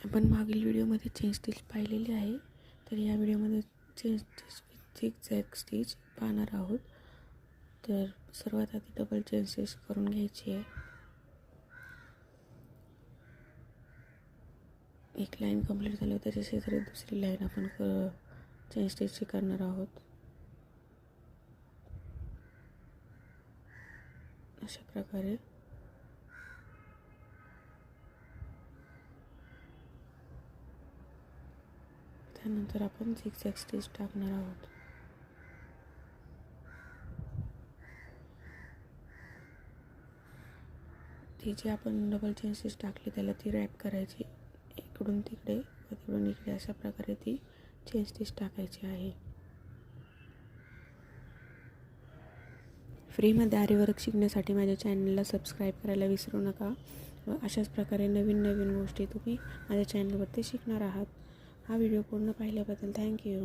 आपण मागील व्हिडिओमध्ये चेन स्टिच पाहिलेली आहे, तर या व्हिडिओमध्ये chain stitch with zigzag stitch पाहणार आहोत। तर सर्वात आधी डबल चेन स्टिच करून घ्यायची आहे। एक लाईन कंप्लीट झाली, त्याच्या शेजारी दुसरी लाईन आपण चेन स्टिच करणार आहोत। अशा प्रकारे त्यानंतर आपण झिगझॅग स्टिच टाकणार आहोत। ती जी आपण डबल चेन स्टिच टाकली त्याला ती रॅप करायची, इकडून तिकडे व तिकडून इकडे अशा प्रकारे ती चेन स्टिच टाकायची आहे। फ्रीमध्ये आरी वर्क शिकण्यासाठी माझ्या चॅनलला सबस्क्राईब करायला विसरू नका व अशाच प्रकारे नवीन नवीन गोष्टी तुम्ही माझ्या चॅनलवरती शिकणार आहात। हा व्हिडिओ पूर्ण पाहिल्याबद्दल थँक्यू।